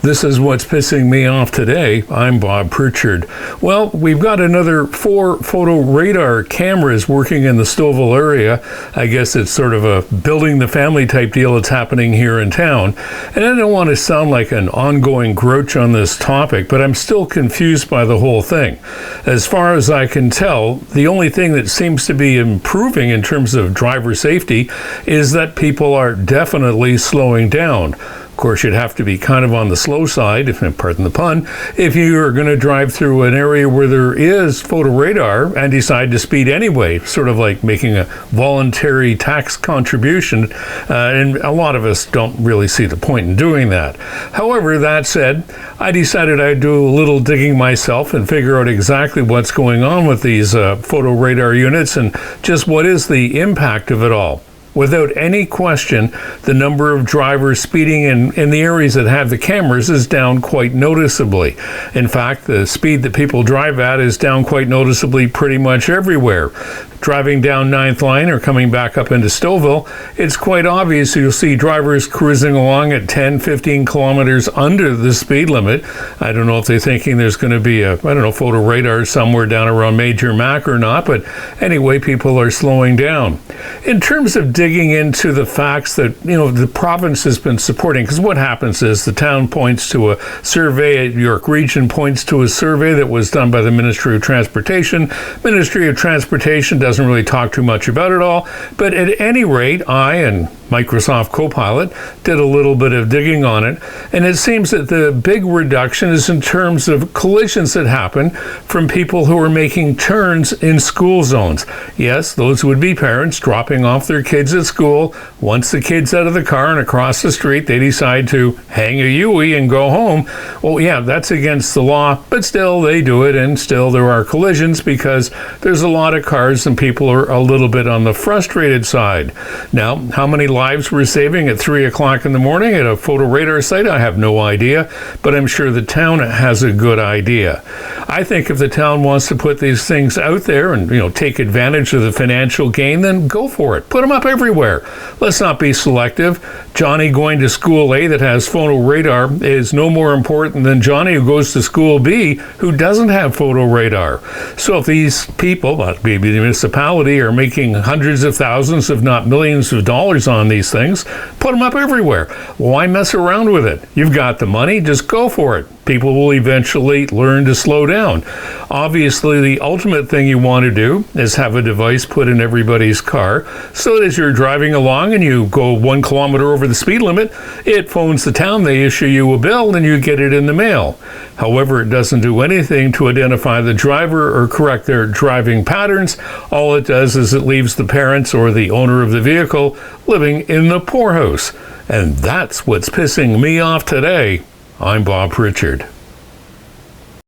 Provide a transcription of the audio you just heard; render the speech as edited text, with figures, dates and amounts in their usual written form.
This is what's pissing me off today. I'm Bob Pritchard. Well, we've got another 4 photo radar cameras working in the Stouffville area. I guess it's sort of a building the family type deal that's happening here in town. And I don't want to sound like an ongoing grouch on this topic, but I'm still confused by the whole thing. As far as I can tell, the only thing that seems to be improving in terms of driver safety is that people are definitely slowing down. Of course, you'd have to be kind of on the slow side, if pardon the pun, if you are going to drive through an area where there is photo radar and decide to speed anyway, sort of like making a voluntary tax contribution. And a lot of us don't really see the point in doing that. However, that said, I decided I'd do a little digging myself and figure out exactly what's going on with these photo radar units and just what is the impact of it all. Without any question, the number of drivers speeding in the areas that have the cameras is down quite noticeably. In fact, the speed that people drive at is down quite noticeably pretty much everywhere. Driving down 9th Line or coming back up into Stouffville, it's quite obvious you'll see drivers cruising along at 10, 15 kilometers under the speed limit. I don't know if they're thinking there's going to be a, photo radar somewhere down around Major Mac or not, but anyway, people are slowing down. In terms of digging into the facts that, the province has been supporting, because what happens is the town points to a survey, York Region points to a survey that was done by the Ministry of Transportation. Ministry of Transportation doesn't really talk too much about it all, but at any rate, I and Microsoft Copilot did a little bit of digging on it, and it seems that the big reduction is in terms of collisions that happen from people who are making turns in school zones. Yes, those would be parents dropping off their kids at school. Once the kid's out of the car and across the street, they decide to hang a U-ey and go home. Well, yeah, that's against the law, but still they do it, and still there are collisions because there's a lot of cars and people are a little bit on the frustrated side. Now, how many lives we're saving at 3 o'clock in the morning at a photo radar site, I have no idea, but I'm sure the town has a good idea. I think if the town wants to put these things out there and, take advantage of the financial gain, then go for it. Put them up everywhere. Let's not be selective. Johnny going to school A that has photo radar is no more important than Johnny who goes to school B who doesn't have photo radar. So if these people, maybe the municipality, are making hundreds of thousands, if not millions of dollars on these things, put them up everywhere. Why mess around with it? You've got the money, just go for it. People will eventually learn to slow down. Obviously, the ultimate thing you want to do is have a device put in everybody's car so that as you're driving along and you go 1 kilometer over the speed limit, it phones the town, they issue you a bill, and you get it in the mail. However, it doesn't do anything to identify the driver or correct their driving patterns. All it does is it leaves the parents or the owner of the vehicle living in the poorhouse. And that's what's pissing me off today. I'm Bob Pritchard.